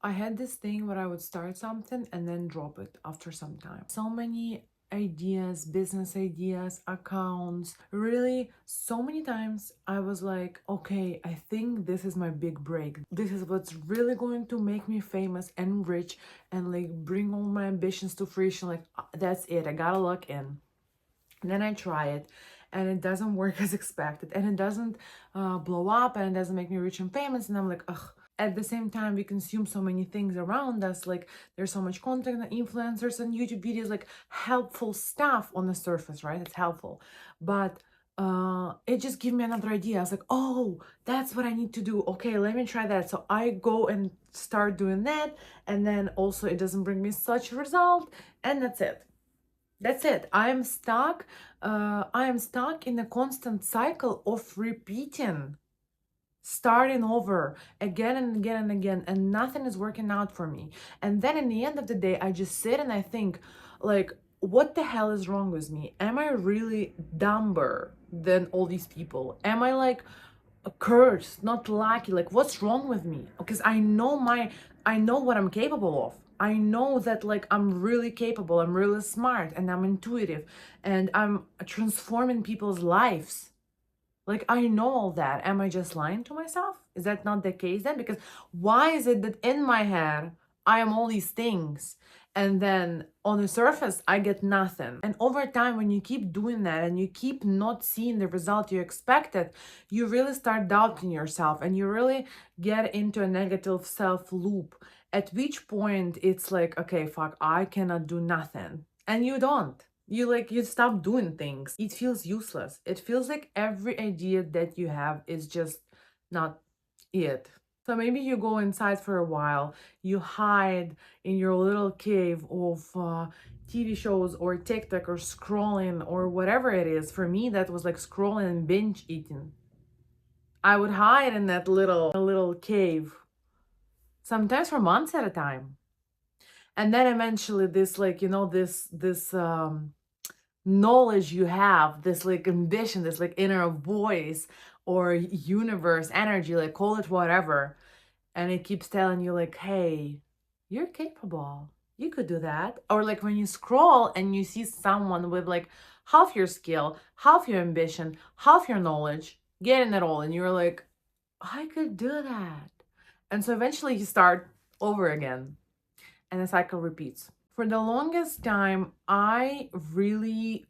I had this thing where I would start something and then drop it after some time. So many ideas, business ideas, accounts. Really, so many times I was like, okay, I think this is my big break. This is what's really going to make me famous and rich and like bring all my ambitions to fruition. Like, that's it. I gotta lock in. And then I try it and it doesn't work as expected and it doesn't blow up and it doesn't make me rich and famous. And I'm like, ugh. At the same time, we consume so many things around us. Like there's so much content, influencers and YouTube videos, like helpful stuff on the surface, right? It's helpful. But it just gave me another idea. I was like, oh, that's what I need to do. Okay, let me try that. So I go and start doing that. And then also it doesn't bring me such a result. And that's it. That's it. I am stuck. I am stuck in a constant cycle of repeating, starting over again and again and again, and nothing is working out for me. And then in the end of the day, I just sit and I think, like, what the hell is wrong with me? Am I really dumber than all these people? Am I like a curse, not lucky? Like, what's wrong with me? Because I know what I'm capable of. I know that like I'm really capable, I'm really smart, and I'm intuitive, and I'm transforming people's lives. Like, I know all that. Am I just lying to myself? Is that not the case then? Because why is it that in my head I am all these things, and then on the surface I get nothing? And over time, when you keep doing that and you keep not seeing the result you expected, you really start doubting yourself and you really get into a negative self loop. At which point it's like, okay, fuck, I cannot do nothing. And you don't. You stop doing things. It feels useless. It feels like every idea that you have is just not it. So maybe you go inside for a while, you hide in your little cave of TV shows or TikTok or scrolling or whatever it is. For me, that was like scrolling and binge eating. I would hide in that little cave, sometimes for months at a time. And then eventually this like, this knowledge you have, this like ambition, this like inner voice or universe energy, like call it whatever, and it keeps telling you like, hey, you're capable, you could do that. Or like when you scroll and you see someone with like half your skill, half your ambition, half your knowledge, getting it all, and you're like, I could do that. And so eventually you start over again and the cycle repeats. For the longest time, I really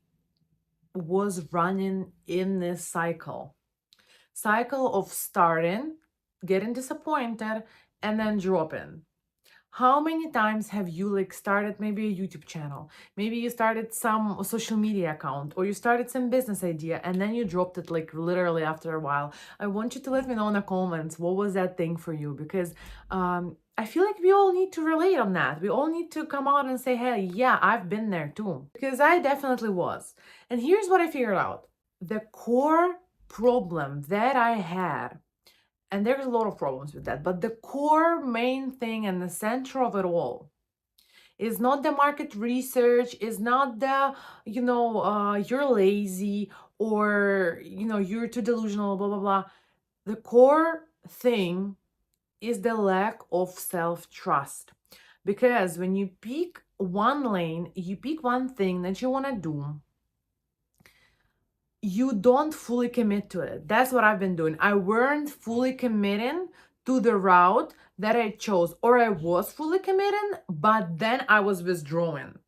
was running in this cycle of starting, getting disappointed, and then dropping. How many times have you like started maybe a YouTube channel, maybe you started some social media account, or you started some business idea and then you dropped it like literally after a while? I want you to let me know in the comments what was that thing for you, because I feel like we all need to relate on that. We all need to come out and say, hey, yeah, I've been there too, because I definitely was. And here's what I figured out. The core problem that I had, and there's a lot of problems with that, but the core main thing and the center of it all is not the market research, is not the, you're lazy, or, you're too delusional, blah, blah, blah. The core thing is the lack of self-trust. Because when you pick one lane, you pick one thing that you want to do, you don't fully commit to it. That's what I've been doing. I weren't fully committing to the route that I chose, or I was fully committing, but then I was withdrawing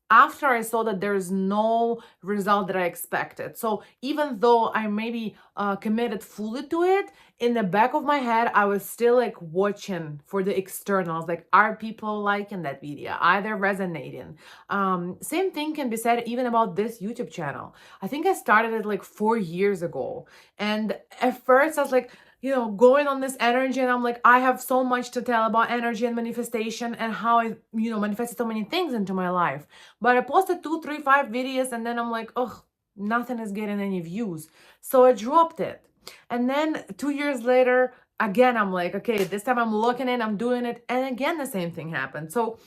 after I saw that there is no result that I expected. So even though I maybe committed fully to it, in the back of my head, I was still like watching for the externals. Like, are people liking that video? Are they resonating? Same thing can be said even about this YouTube channel. I think I started it like 4 years ago. And at first I was like, going on this energy, and I'm like, I have so much to tell about energy and manifestation and how I, manifested so many things into my life. But I posted 2, 3, 5 videos, and then I'm like, ugh, nothing is getting any views. So I dropped it. And then 2 years later, again, I'm like, okay, this time I'm looking in, I'm doing it. And again, the same thing happened. So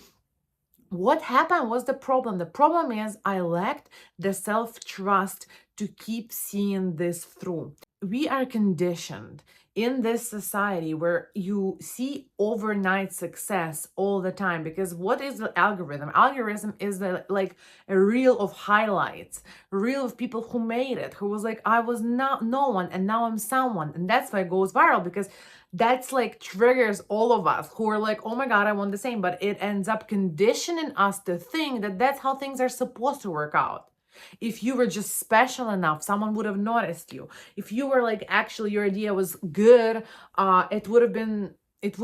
what happened was the problem. The problem is I lacked the self-trust to keep seeing this through. We are conditioned in this society where you see overnight success all the time. Because what is the algorithm? Algorithm is like a reel of highlights, a reel of people who made it, who was like, I was not no one and now I'm someone. And that's why it goes viral, because that's like triggers all of us who are like, oh my God, I want the same. But it ends up conditioning us to think that that's how things are supposed to work out. If you were just special enough, someone would have noticed you. If you were like, actually, your idea was good, it would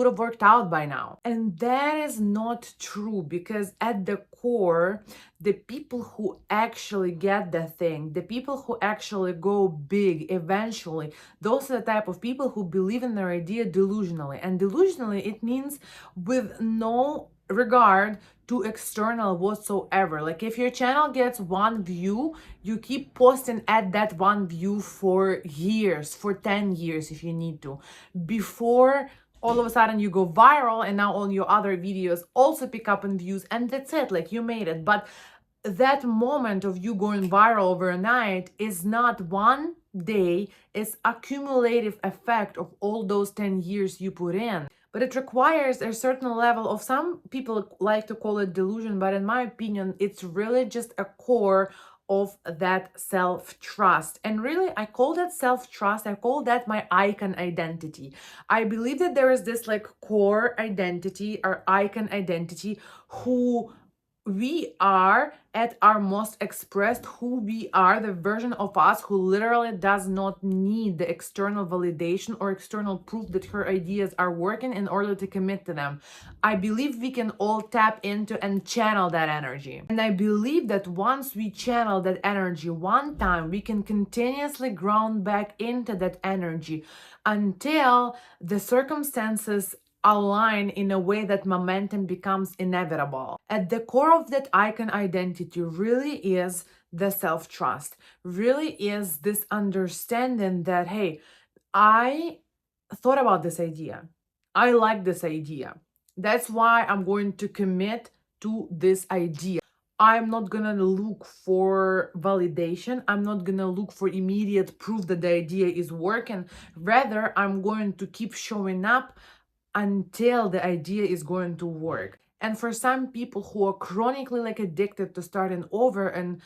have worked out by now. And that is not true, because at the core, the people who actually get the thing, the people who actually go big eventually, those are the type of people who believe in their idea delusionally. And delusionally, it means with no regard to external whatsoever. Like if your channel gets one view, you keep posting at that one view for years, for 10 years if you need to, before all of a sudden you go viral and now all your other videos also pick up in views, and that's it, like you made it. But that moment of you going viral overnight is not one day, it's accumulative effect of all those 10 years you put in. But it requires a certain level of, some people like to call it delusion, but in my opinion, it's really just a core of that self-trust. And really, I call that self-trust, I call that my icon identity. I believe that there is this like core identity or icon identity, who we are at our most expressed, who we are, the version of us who literally does not need the external validation or external proof that her ideas are working in order to commit to them. I believe we can all tap into and channel that energy. And I believe that once we channel that energy one time, we can continuously ground back into that energy until the circumstances align in a way that momentum becomes inevitable. At the core of that icon identity really is the self-trust, really is this understanding that, hey, I thought about this idea. I like this idea. That's why I'm going to commit to this idea. I'm not gonna look for validation. I'm not gonna look for immediate proof that the idea is working. Rather, I'm going to keep showing up until the idea is going to work. And for some people who are chronically like addicted to starting over, and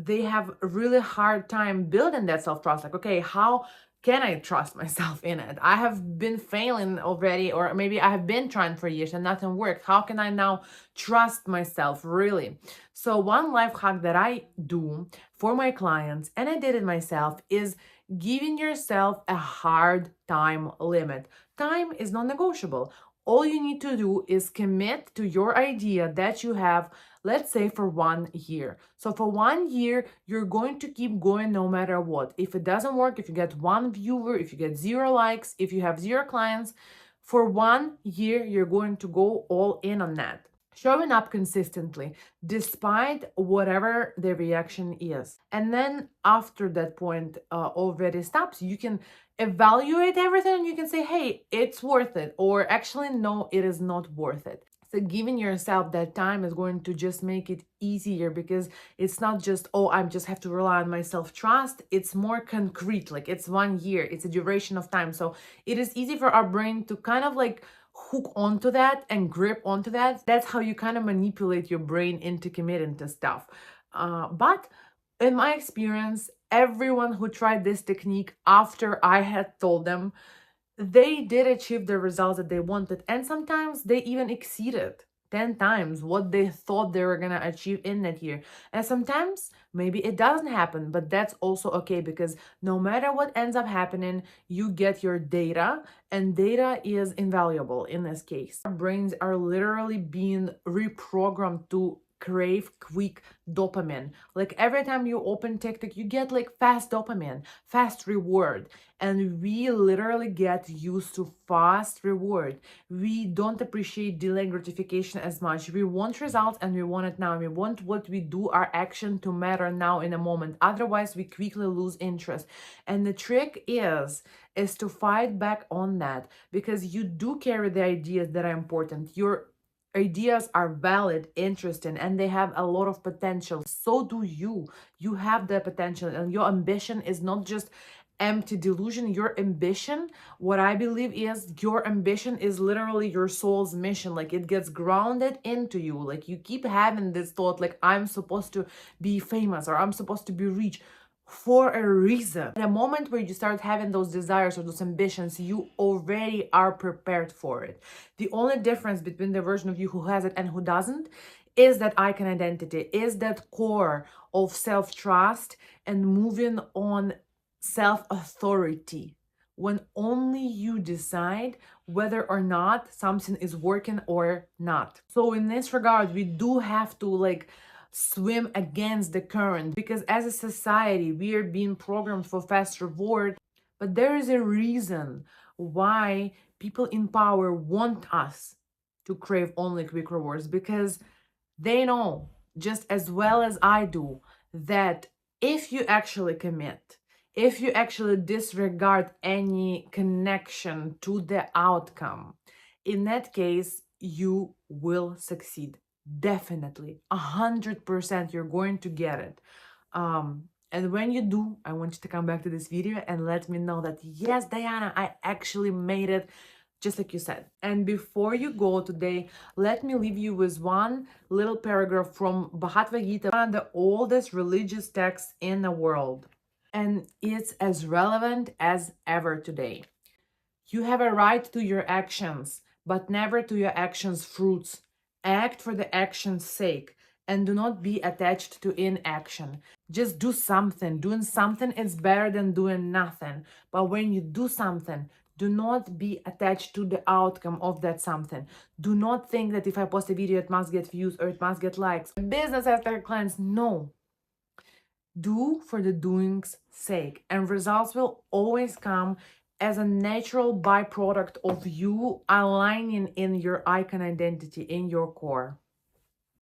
they have a really hard time building that self-trust, like, okay, how can I trust myself in it? I have been failing already, or maybe I have been trying for years and nothing worked. How can I now trust myself really? So one life hack that I do for my clients, and I did it myself, is giving yourself a hard time limit. Time is non-negotiable. All you need to do is commit to your idea that you have, let's say, for 1 year. So for 1 year, you're going to keep going no matter what. If it doesn't work, if you get one viewer, if you get 0 likes, if you have 0 clients, for 1 year, you're going to go all in on that. Showing up consistently despite whatever the reaction is. And then after that point already stops, you can evaluate everything and you can say, hey, it's worth it, or actually, no, it is not worth it. So giving yourself that time is going to just make it easier, because it's not just, oh, I just have to rely on my self-trust. It's more concrete, like it's 1 year, it's a duration of time. So it is easy for our brain to kind of like hook onto that and grip onto that. That's how you kind of manipulate your brain into committing to stuff. But in my experience, everyone who tried this technique after I had told them, they did achieve the results that they wanted. And sometimes they even exceeded 10 times what they thought they were going to achieve in that year. And sometimes maybe it doesn't happen, but that's also okay, because no matter what ends up happening, you get your data, and data is invaluable in this case. Our brains are literally being reprogrammed to crave quick dopamine. Like every time you open TikTok, you get like fast dopamine, fast reward. And we literally get used to fast reward. We don't appreciate delayed gratification as much. We want results and we want it now. We want what we do, our action, to matter now in a moment. Otherwise, we quickly lose interest. And the trick is to fight back on that, because you do carry the ideas that are important. Your ideas are valid, interesting, and they have a lot of potential. So do you. You have the potential, and your ambition is not just empty delusion. Your ambition, what I believe is your ambition is literally your soul's mission. Like it gets grounded into you. Like you keep having this thought, like I'm supposed to be famous or I'm supposed to be rich for a reason. The moment where you start having those desires or those ambitions, you already are prepared for it. The only difference between the version of you who has it and who doesn't is that icon identity, is that core of self-trust and moving on self-authority, when only you decide whether or not something is working or not. So in this regard, we do have to like swim against the current, because as a society we are being programmed for fast reward. But there is a reason why people in power want us to crave only quick rewards, because they know just as well as I do that if you actually commit, if you actually disregard any connection to the outcome, in that case, you will succeed. Definitely, 100% you're going to get it. And when you do, I want you to come back to this video and let me know that, yes, Diana, I actually made it just like you said. And before you go today, let me leave you with one little paragraph from Bhagavad Gita, one of the oldest religious texts in the world. And it's as relevant as ever today. You have a right to your actions, but never to your actions' fruits. Act for the action's sake, and do not be attached to inaction. Just do something. Doing something is better than doing nothing. But when you do something, do not be attached to the outcome of that something. Do not think that if I post a video, it must get views or it must get likes. Business after clients, no. Do for the doing's sake, and results will always come as a natural byproduct of you aligning in your icon identity, in your core.